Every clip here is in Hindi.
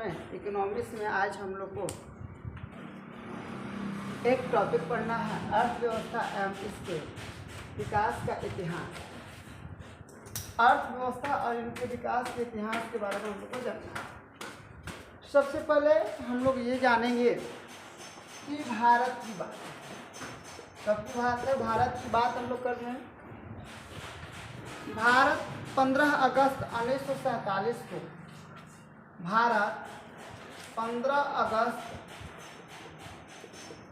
में इकोनॉमिक्स में आज हम लोग को एक टॉपिक पढ़ना है, अर्थव्यवस्था एवं इसके विकास का इतिहास। अर्थव्यवस्था और इनके विकास के इतिहास के बारे में हम लोग को जानना है। सबसे पहले हम लोग ये जानेंगे कि भारत की बात, सबकी बात है, भारत की बात हम लोग कर रहे हैं। भारत 15 अगस्त 1947 को, भारत 15 अगस्त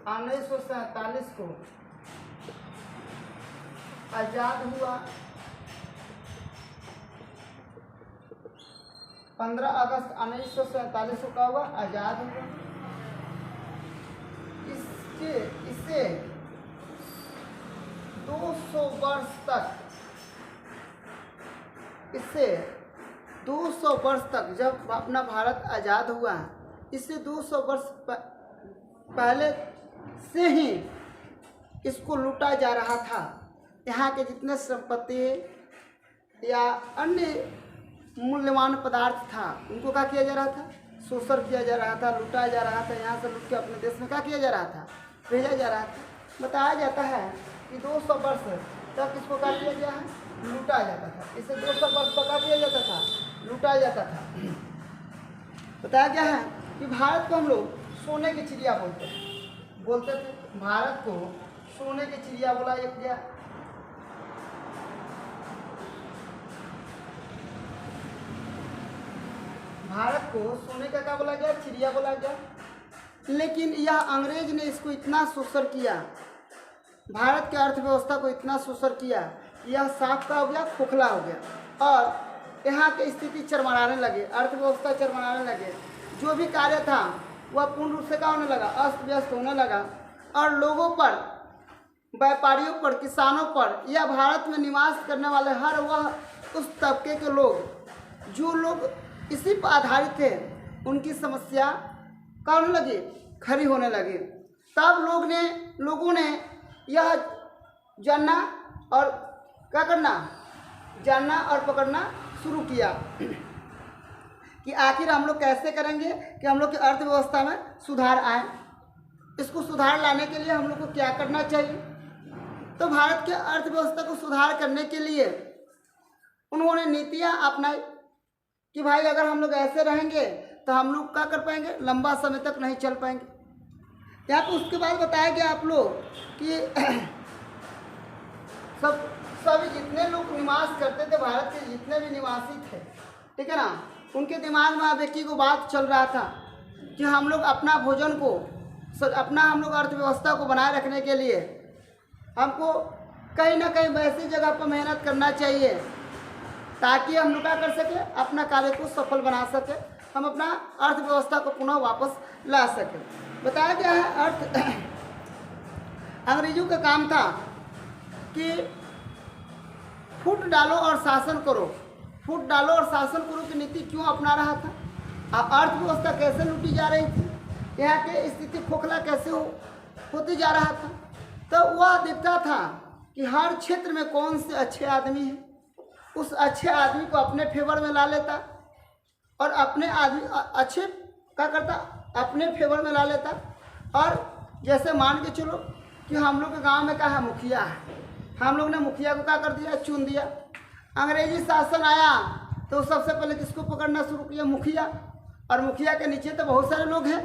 1947 को आज़ाद हुआ। 15 अगस्त 1947 को क्या हुआ? आज़ाद हुआ। इसे 200 वर्ष तक, इससे 200 वर्ष तक, जब अपना भारत आज़ाद हुआ, इससे 200 वर्ष पहले से ही इसको लूटा जा रहा था। यहाँ के जितने संपत्ति या अन्य मूल्यवान पदार्थ था, उनको क्या किया जा रहा था? शोषण किया जा रहा था, लूटा जा रहा था। यहाँ से लूट के अपने देश में क्या किया जा रहा था? भेजा जा रहा था। बताया जाता है कि 200 वर्ष तक इसको क्या किया गया है? लूटा जाता था। इसे 200 वर्ष तक क्या किया जाता था? लूटा जाता था। बताया गया है कि भारत को हम लोग सोने की चिड़िया बोलते थे। भारत को सोने की चिड़िया बोला गया। भारत को सोने का क्या बोला गया? चिड़िया बोला गया। लेकिन यह अंग्रेज ने इसको इतना शोषण किया, भारत की अर्थव्यवस्था को इतना शोषण किया, यह साफ का हो गया, खोखला हो गया और यहाँ की स्थिति चरमराने लगे, अर्थव्यवस्था चरमराने लगे। जो भी कार्य था वह पूर्ण रूप से क्या होने लगा? अस्त व्यस्त होने लगा। और लोगों पर, व्यापारियों पर, किसानों पर या भारत में निवास करने वाले हर वह उस तबके के लोग जो लोग इसी पर आधारित थे, उनकी समस्या क्या होने लगी? खड़ी होने लगी। तब लोगों ने यह जानना और क्या करना? जानना और पकड़ना शुरू किया कि आखिर हम लोग कैसे करेंगे कि हम लोग की अर्थव्यवस्था में सुधार आए। इसको सुधार लाने के लिए हम लोग को क्या करना चाहिए? तो भारत के अर्थव्यवस्था को सुधार करने के लिए उन्होंने नीतियां अपनाई कि भाई अगर हम लोग ऐसे रहेंगे तो हम लोग क्या कर पाएंगे? लंबा समय तक नहीं चल पाएंगे। यहाँ पर उसके बाद बताया गया आप लोग कि सभी जितने लोग निवास करते थे, भारत के जितने भी निवासी थे, ठीक है ना, उनके दिमाग में अब एक ही को बात चल रहा था कि हम लोग अपना भोजन को, अपना हम लोग अर्थव्यवस्था को बनाए रखने के लिए हमको कहीं ना कहीं वैसी जगह पर मेहनत करना चाहिए ताकि हम लोग क्या कर सके? अपना कार्य को सफल बना सके, हम अपना अर्थव्यवस्था को पुनः वापस ला सके। बताया गया है अंग्रेजों का काम था कि फूट डालो और शासन करो। फूट डालो और शासन करो की नीति क्यों अपना रहा था? अब अर्थव्यवस्था कैसे लूटी जा रही थी, यहाँ की स्थिति खोखला कैसे होती जा रहा था। तो वह दिखता था कि हर क्षेत्र में कौन से अच्छे आदमी हैं, उस अच्छे आदमी को अपने फेवर में ला लेता और अपने आदमी अच्छे क्या करता? अपने फेवर में ला लेता। और जैसे मान के चलो कि हम लोग के गांव में क्या है? मुखिया है। हम लोग ने मुखिया को क्या कर दिया? चुन दिया। अंग्रेजी शासन आया तो सबसे पहले किसको पकड़ना शुरू किया? मुखिया। और मुखिया के नीचे तो बहुत सारे लोग हैं।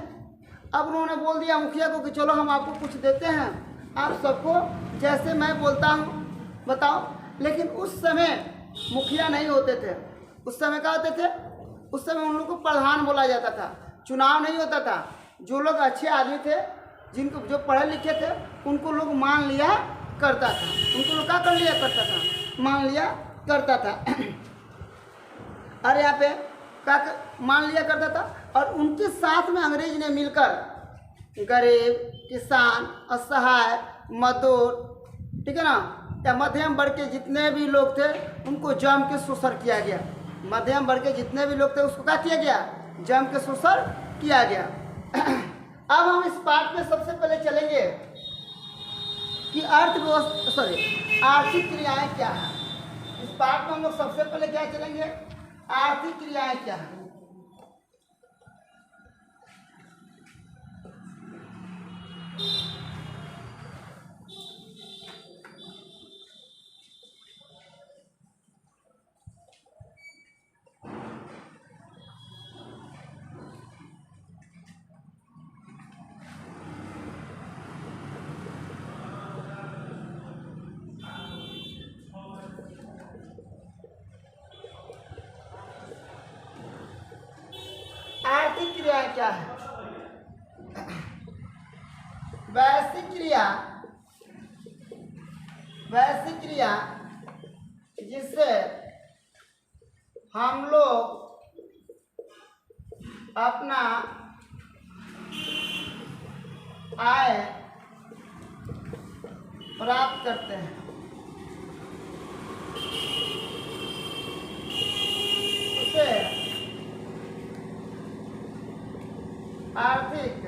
अब उन्होंने बोल दिया मुखिया को कि चलो हम आपको कुछ देते हैं, आप सबको जैसे मैं बोलता हूँ बताओ। लेकिन उस समय मुखिया नहीं होते थे। उस समय क्या होते थे? उस समय उन लोग को प्रधान बोला जाता था। चुनाव नहीं होता था। जो लोग अच्छे आदमी थे, जिनको जो पढ़े लिखे थे, उनको लोग मान लिया करता था। उनको लोग क्या कर लिया करता था? मान लिया करता था। और यहाँ पे क्या मान लिया करता था। और उनके साथ में अंग्रेज ने मिलकर गरीब, किसान, असहाय, मजदूर, ठीक है ना, या मध्यम वर्ग के जितने भी लोग थे उनको जम के शोषण किया गया। मध्यम वर्ग के जितने भी लोग थे उसको क्या किया गया? जम के शोषण किया गया। अब हम इस पाठ में सबसे पहले चलेंगे कि आर्थिक क्रियाएं क्या है। इस पाठ में हम लोग सबसे पहले क्या चलेंगे? आर्थिक क्रियाएं क्या है। क्रियाएं क्या है? वैश्विक क्रिया जिससे हम लोग अपना आय प्राप्त करते हैं, उसे आर्थिक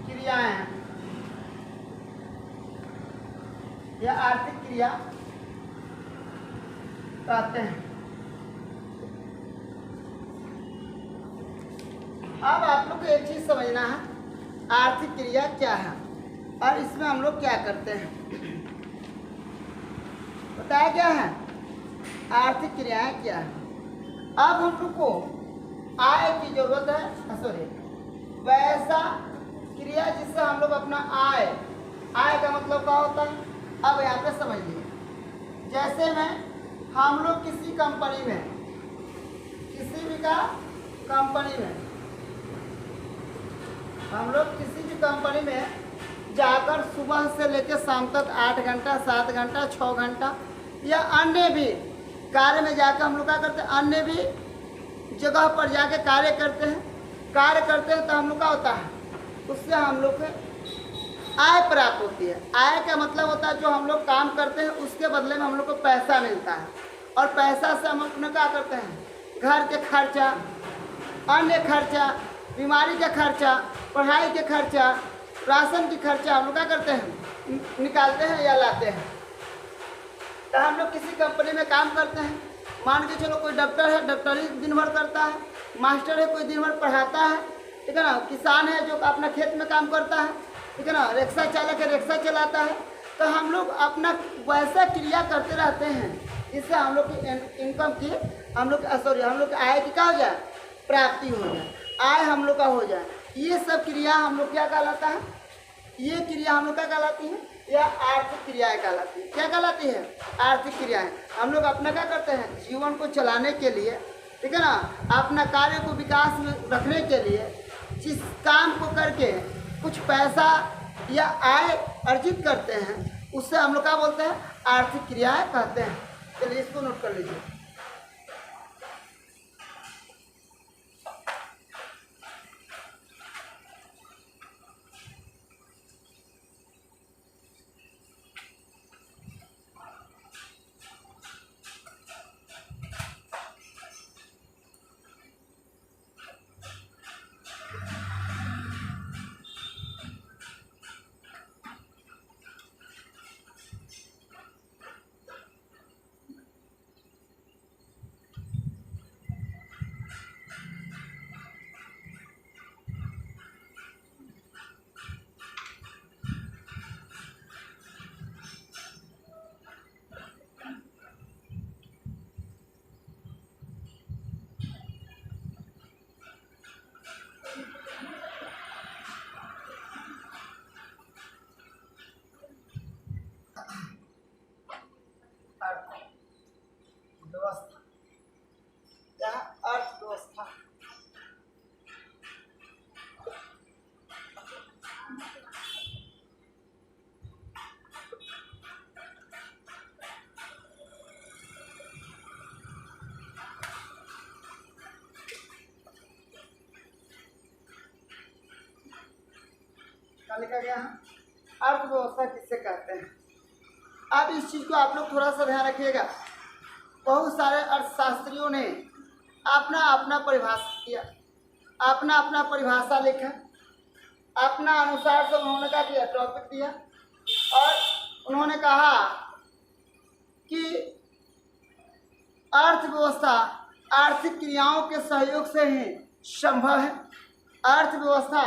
क्रियाएं या आर्थिक क्रिया कहते हैं। अब आप लोग को एक चीज समझना है, आर्थिक क्रिया क्या है और इसमें हम लोग क्या करते हैं। बताया क्या है आर्थिक क्रियाएं क्या है। अब हम लोग को आय की जरूरत है, सॉरी वैसा क्रिया जिससे हम लोग अपना आय का मतलब क्या होता है। अब यहाँ पे समझिए, जैसे में हम लोग किसी कंपनी में, किसी भी कंपनी में हम लोग किसी भी कंपनी में जाकर सुबह से लेकर शाम तक 8 घंटा 7 घंटा 6 घंटा या अन्य भी कार्य में जाकर हम लोग क्या करते हैं, अन्य भी जगह पर जाके कार्य करते हैं तो हम लोग का होता है, उससे हम लोग को आय प्राप्त होती है। आय का मतलब होता है जो हम लोग काम करते हैं उसके बदले में हम लोग को पैसा मिलता है, और पैसा से हम अपना क्या करते हैं, घर के खर्चा, अन्य खर्चा, बीमारी का खर्चा, पढ़ाई के खर्चा, राशन की खर्चा हम लोग क्या करते हैं, निकालते हैं या लाते हैं। तो हम लोग किसी कंपनी में काम करते हैं, मान के चलो कोई डॉक्टर है, डॉक्टरी दिन भर करता है, मास्टर है कोई दिन भर पढ़ाता है, ठीक है ना, किसान है जो अपना खेत में काम करता है, ठीक है ना, रिक्शा चालक है रिक्शा चलाता है। तो हम लोग अपना वैसा क्रिया करते रहते हैं जिससे हम लोग की इनकम की हम लोग की आय की क्या हो जाए, प्राप्ति हो जाए, आय हम लोग का हो जाए। ये सब क्रिया हम लोग क्या कहलाता है, ये क्रिया हम लोग क्या कहलाती है, या आर्थिक क्रियाएं कहलाती है। क्या कहलाती है, आर्थिक क्रियाएं। हम लोग अपना क्या करते हैं, जीवन को चलाने के लिए, ठीक है ना, अपना कार्य को विकास में रखने के लिए जिस काम को करके कुछ पैसा या आय अर्जित करते हैं उससे हम लोग क्या बोलते हैं, आर्थिक क्रियाएं कहते हैं। चलिए इसको नोट कर लीजिए। अर्थव्यवस्था या अर्थव्यवस्था, क्या लिखा गया है, अर्थव्यवस्था किससे कहते हैं। अब इस चीज को आप लोग थोड़ा सा ध्यान रखिएगा। बहुत सारे अर्थशास्त्रियों ने अपना अपना परिभाषा किया, अपना अपना परिभाषा लिखा, अपना अनुसार से उन्होंने क्या किया, टॉपिक दिया, और उन्होंने कहा कि अर्थव्यवस्था आर्थिक क्रियाओं के सहयोग से ही संभव है। अर्थव्यवस्था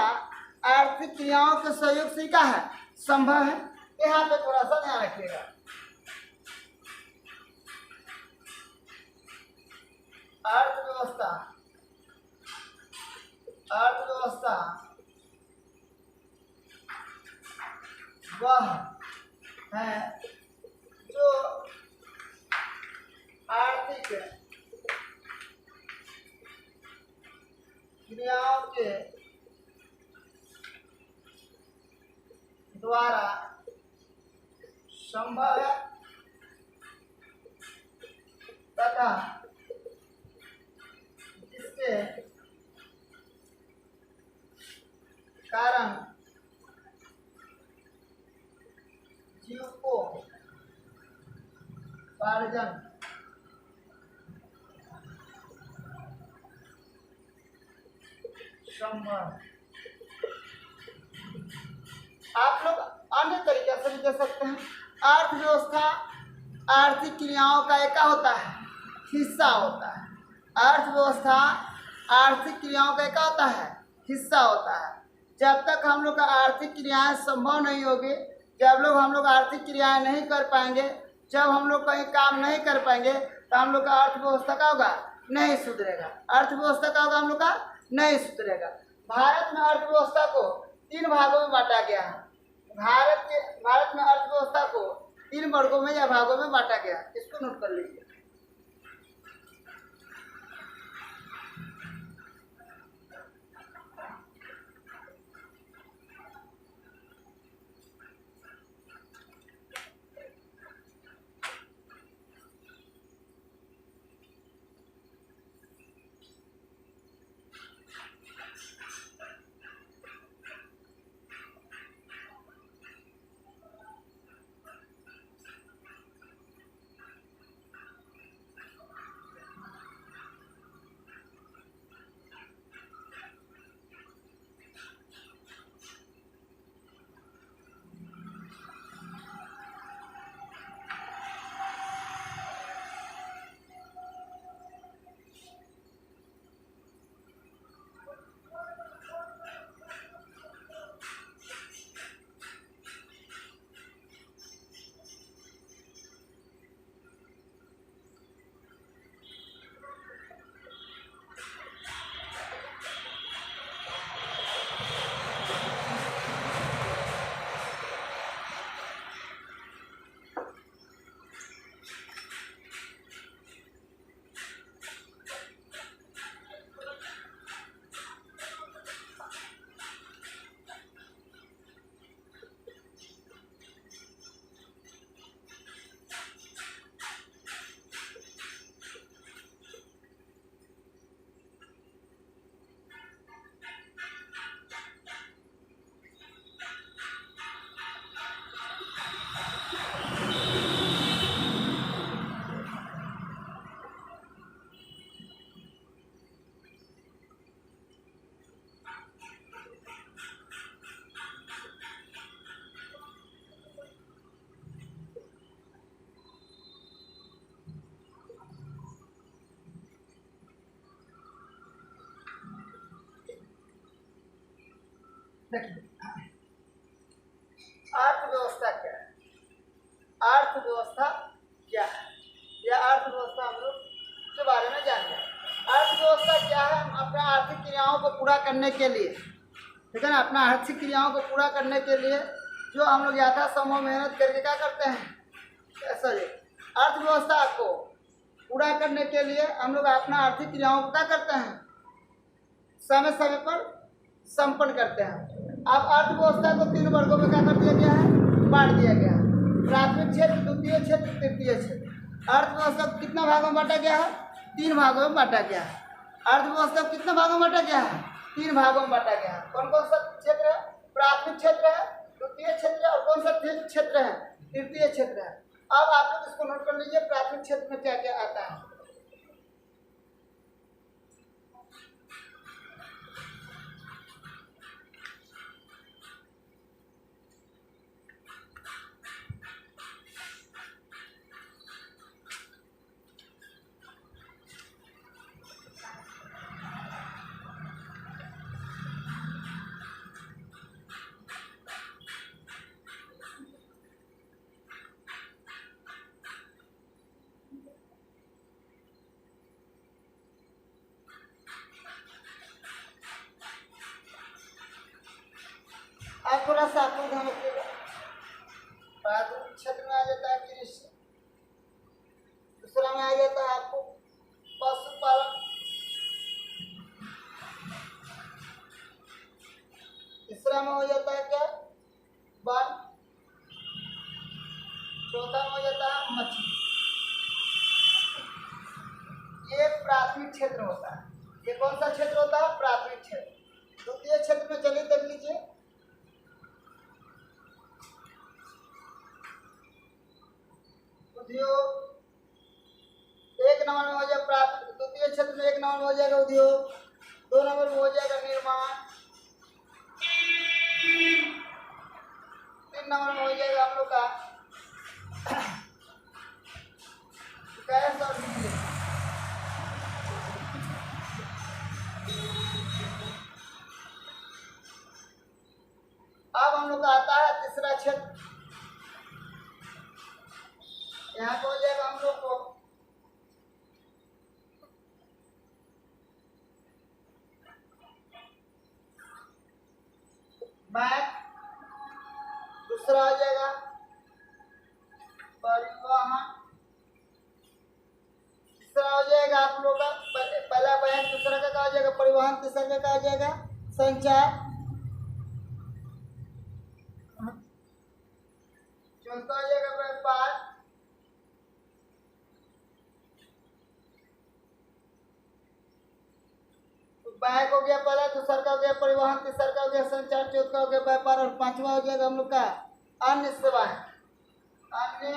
आर्थिक क्रियाओं के सहयोग से क्या है, संभव है। यहाँ पे थोड़ा सा ध्यान रखिएगा। अर्थव्यवस्था वह है जो आर्थिक द्वारा संभव है तथा इसके कारण जीवकोपार्जन संभव। आप लोग अन्य तरीके से भी दे सकते हैं। अर्थव्यवस्था आर्थिक क्रियाओं का एक होता है, हिस्सा होता है। अर्थव्यवस्था आर्थिक क्रियाओं का एक होता है, हिस्सा होता है। जब तक हम लोग का आर्थिक क्रियाएं संभव नहीं होगी, जब लोग हम लोग आर्थिक क्रियाएं नहीं कर पाएंगे, जब हम लोग कहीं काम नहीं कर पाएंगे, तो हम लोग का अर्थव्यवस्था का होगा, नहीं सुधरेगा। अर्थव्यवस्था का होगा हम लोग का, नहीं सुधरेगा। भारत में अर्थव्यवस्था को 3 भागों में बांटा गया है। भारत में अर्थव्यवस्था को 3 वर्गों में या भागों में बांटा गया है। इसको नोट कर लीजिए। देखिए, अर्थव्यवस्था क्या है? अर्थव्यवस्था क्या है? यह अर्थव्यवस्था हम लोग के बारे में जानिए। अर्थव्यवस्था क्या है? हम अपना आर्थिक क्रियाओं को पूरा करने के लिए, ठीक है ना, अपना आर्थिक क्रियाओं को पूरा करने के लिए जो हम लोग यथासंभव मेहनत करके क्या करते हैं, सॉरी, अर्थव्यवस्था को पूरा करने के लिए हम लोग अपना आर्थिक क्रियाओं को क्या करते हैं, समय समय पर संपन्न करते हैं। अब अर्थव्यवस्था को 3 वर्गों में क्या कर दिया गया है, बांट दिया गया है। प्राथमिक क्षेत्र, द्वितीय क्षेत्र, तृतीय क्षेत्र। अर्थव्यवस्था को कितना भागों में बांटा गया है? 3 भागों में बांटा गया है। अर्थव्यवस्था को कितना भागों में बांटा गया है? 3 भागों में बांटा गया है। कौन कौन सा क्षेत्र है? प्राथमिक क्षेत्र है, द्वितीय क्षेत्र है, और कौन सा क्षेत्र है? तृतीय क्षेत्र है। अब आप लोग इसको नोट कर लीजिए, प्राथमिक क्षेत्र में क्या क्या आता है। आप थोड़ा सा आपको ध्यान रखिएगा। प्राथमिक क्षेत्र में आ जाता है कृषि, दूसरा में आ जाता है आपको पशुपालन, तीसरा में हो जाता है क्या, वन, मछली, ये प्राथमिक क्षेत्र होता है। ये कौन सा क्षेत्र होता है? प्राथमिक क्षेत्र। द्वितीय क्षेत्र में चलिए देख लीजिए। उद्योग, एक नंबर में हो जाएगा प्राथमिक, द्वितीय क्षेत्र में एक नंबर में हो जाएगा उद्योग, 2 नंबर में हो जाएगा निर्माण, 3 नंबर में हो जाएगा हम लोग का गैस और बिजली। अब हम लोग का आता है तीसरा क्षेत्र। यहाँ पे हो जाएगा हम लोग को बैंक, दूसरा हो जाएगा परिवहन, तीसरा हो जाएगा आप लोग का पहला बैंक, दूसरा का क्या हो जाएगा परिवहन, तीसरा का क्या हो जाएगा संचार, चौथा हो जाएगा व्यापार, बैंक हो गया पहला, दूसरा का हो गया परिवहन, तीसरा का हो गया संचार, चौथा हो गया व्यापार और पांचवा हो जाएगा हम लोग का अन्य सेवाएं। अन्य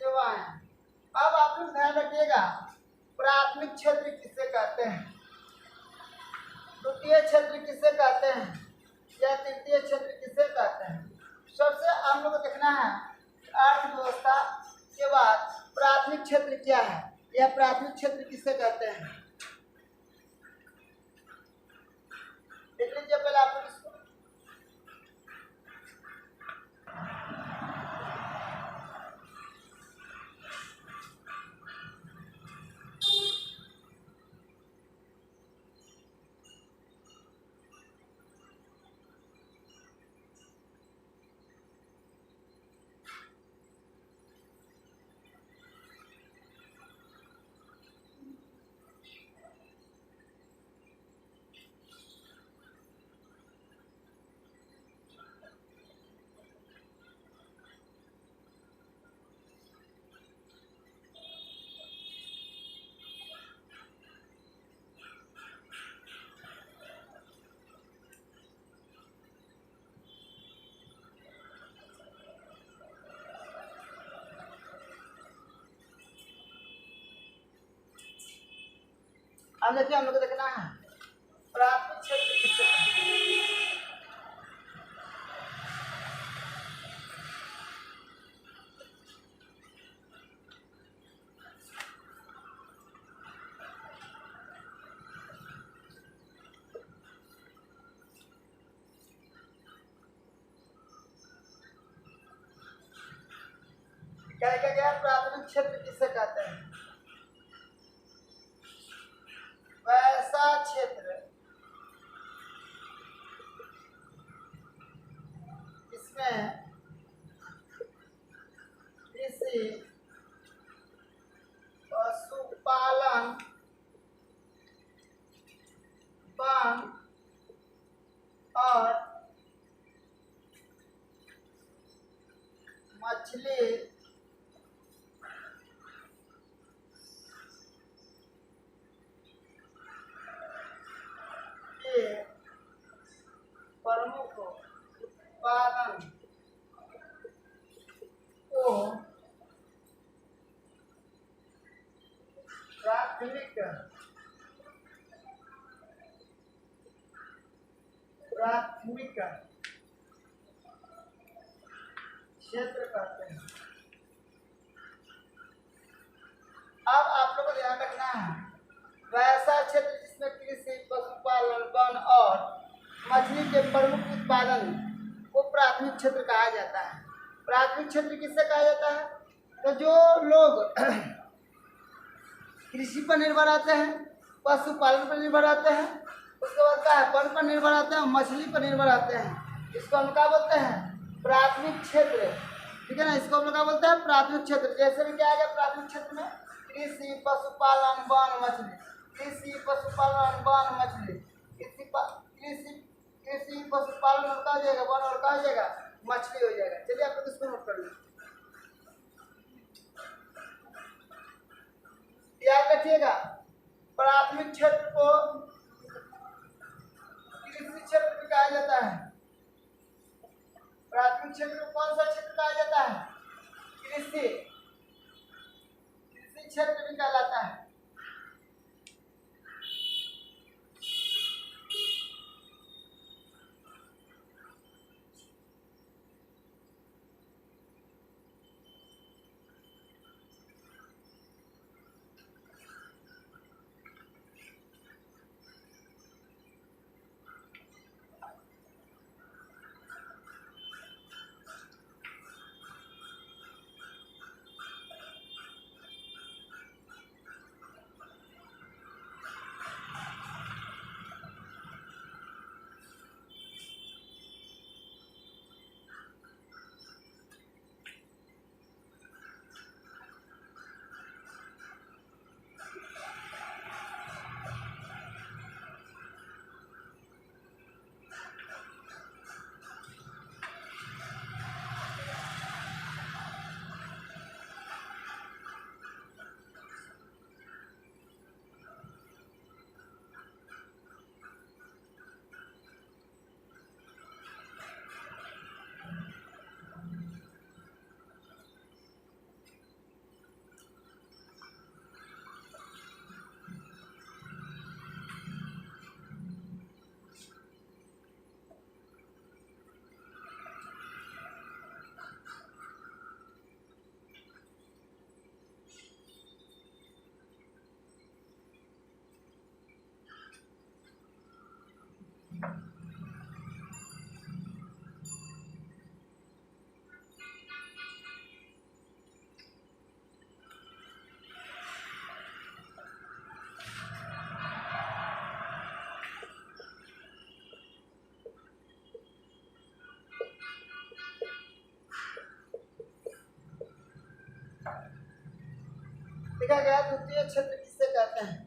सेवाएं। अब आप लोग ध्यान रखिएगा, प्राथमिक क्षेत्र किसे कहते हैं, द्वितीय क्षेत्र किसे कहते हैं, या तृतीय क्षेत्र किसे कहते हैं। सबसे हम लोग को देखना है अर्थव्यवस्था के बाद प्राथमिक क्षेत्र क्या है, या प्राथमिक क्षेत्र किसे कहते हैं। देख लीजिए पहले आप लोग इसको। अब देखिए हम लोग को देखना है प्राथमिक क्षेत्र किसे कहते हैं। क्या गया प्राथमिक क्षेत्र किसे कहते हैं। वैसा क्षेत्र इसमें कृषि, पशुपालन, वन और मछली के प्रमुख उत्पादन को प्राथमिक क्षेत्र कहते हैं। अब आप लोगों को ध्यान रखना है वैसा क्षेत्र जिसमें कृषि, पशुपालन, वन और मछली के प्रमुख उत्पादन को प्राथमिक क्षेत्र कहा जाता है। प्राथमिक क्षेत्र किससे कहा जाता है, तो जो लोग कृषि पर निर्भर रहते हैं, पशुपालन पर निर्भर रहते हैं, उसके बाद क्या है वन पर निर्भर रहते हैं, मछली पर निर्भर रहते हैं, इसको हम क्या बोलते हैं प्राथमिक क्षेत्र। ठीक है ना, इसको हम लोग क्या बोलते हैं प्राथमिक क्षेत्र। जैसे भी क्या आ गया प्राथमिक क्षेत्र में कृषि, पशुपालन, वन, मछली, कृषि, पशुपालन, वन, मछली, कृषि पशुपालन और क्या हो जाएगा वन और क्या हो जाएगा मछली हो जाएगा। चलिए आप लोग इसको नोट कर लें। याद रखिएगा, प्राथमिक क्षेत्र को कृषि क्षेत्र भी कहा जाता है। प्राथमिक क्षेत्र को कौन सा क्षेत्र कहा जाता है? कृषि क्षेत्र भी कहलाता है। देखा गया द्वितीय क्षेत्र किससे कहते हैं?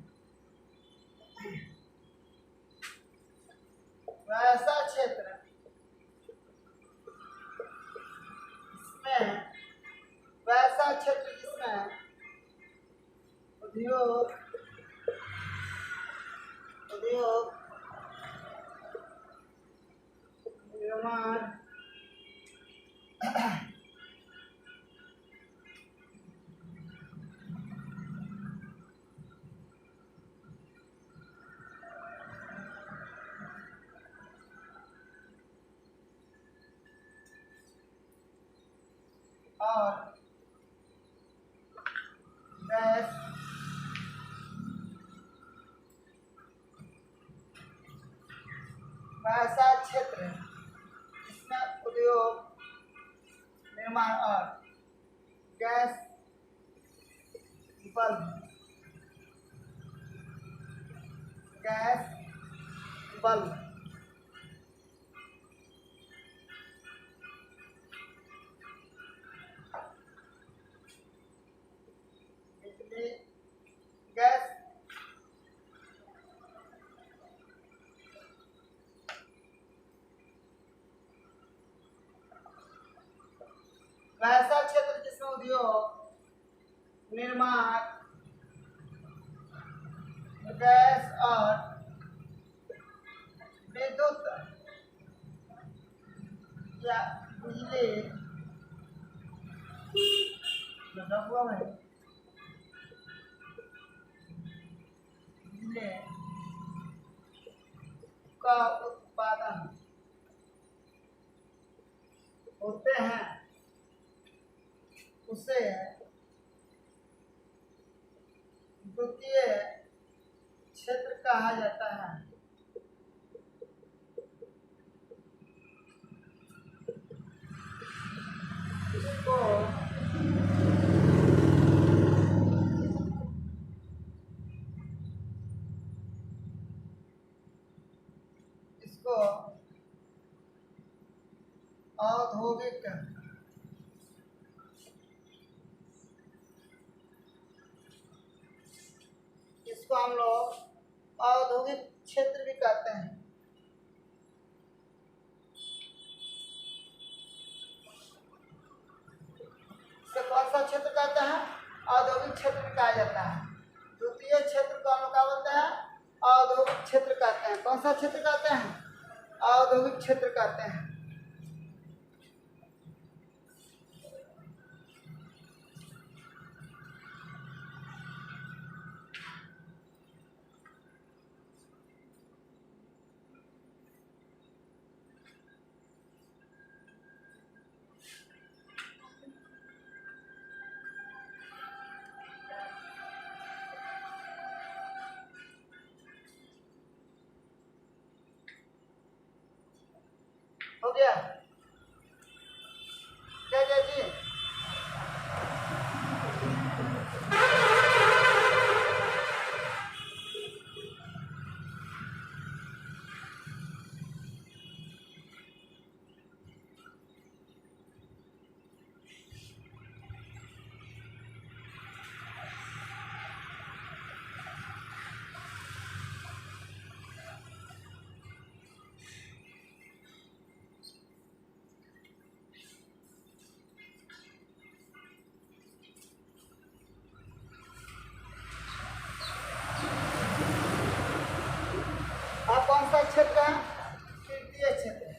वैसा क्षेत्र इसमें, वैसा क्षेत्र जिसमें उद्योग निर्माण और गैस वैसा क्षेत्र जिसमें उद्योग निर्माण और गैस बल्ब बिजली गैस वैसा क्षेत्र जिसमें उद्योग निर्माण गैस और विद्युत या बिजली बिजली का उत्पादन होते हैं, उसे द्वितीय क्षेत्र कहा जाता है। इसको औद्योगिक इसको हम लोग औद्योगिक क्षेत्र भी कहते हैं। इसे कौन सा क्षेत्र कहते हैं? औद्योगिक क्षेत्र कहा जाता है। क्या बोलते हैं, औद्योगिक क्षेत्र कहते हैं। कौन सा क्षेत्र कहते हैं, औद्योगिक क्षेत्र कहते हैं। हो गया क्या क्या जी? आप कौन सा क्षेत्र है, तृतीय क्षेत्र।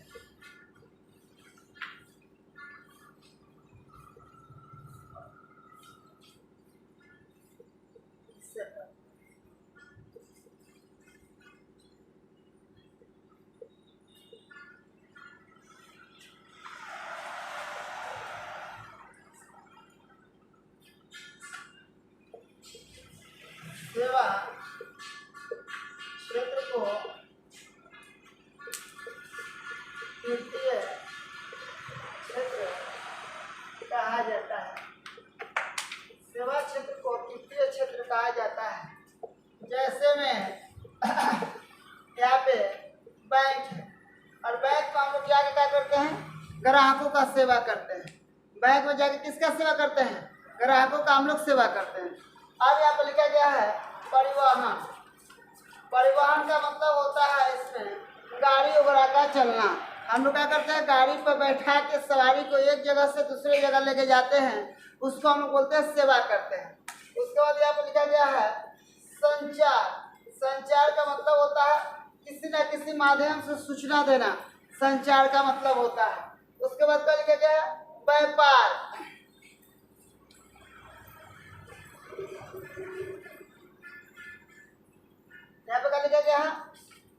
सेवा क्षेत्र को तृतीय क्षेत्र कहा जाता है। सेवा क्षेत्र को तृतीय क्षेत्र कहा जाता है। जैसे में यहाँ पे बैंक है, और बैंक को हम लोग जाके क्या करते हैं, ग्राहकों का सेवा करते हैं। बैंक में जाके किसका सेवा करते हैं, ग्राहकों का हम लोग सेवा करते हैं। अब यहाँ पर लिखा गया है परिवहन। परिवहन का मतलब होता है इसमें गाड़ी वगैरह का चलना। हम लोग क्या करते हैं, गाड़ी पर बैठा के सवारी को एक जगह से दूसरे जगह लेके जाते हैं, उसको हम लोग बोलते हैं सेवा करते हैं। उसके बाद यहाँ पर लिखा गया है संचार। संचार का मतलब होता है किसी न किसी माध्यम से सूचना देना, संचार का मतलब होता है। उसके बाद क्या लिखा गया है, व्यापार। यहाँ पे क्या लिखा गया है,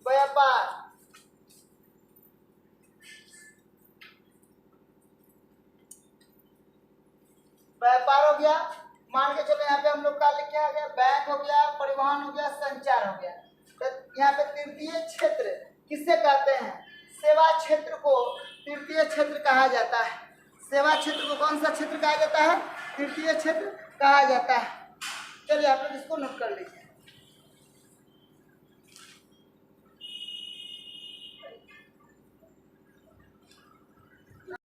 व्यापार। व्यापार हो गया। मान के चलो यहाँ पे हम लोग का लिखा गया, बैंक हो गया, परिवहन हो गया, संचार हो गया। तो यहाँ पे तृतीय क्षेत्र किसे कहते हैं, सेवा क्षेत्र को तृतीय क्षेत्र कहा जाता है। सेवा क्षेत्र को कौन सा क्षेत्र कहा जाता है, तृतीय क्षेत्र कहा जाता है। चलिए आप लोग इसको नोट कर लीजिए।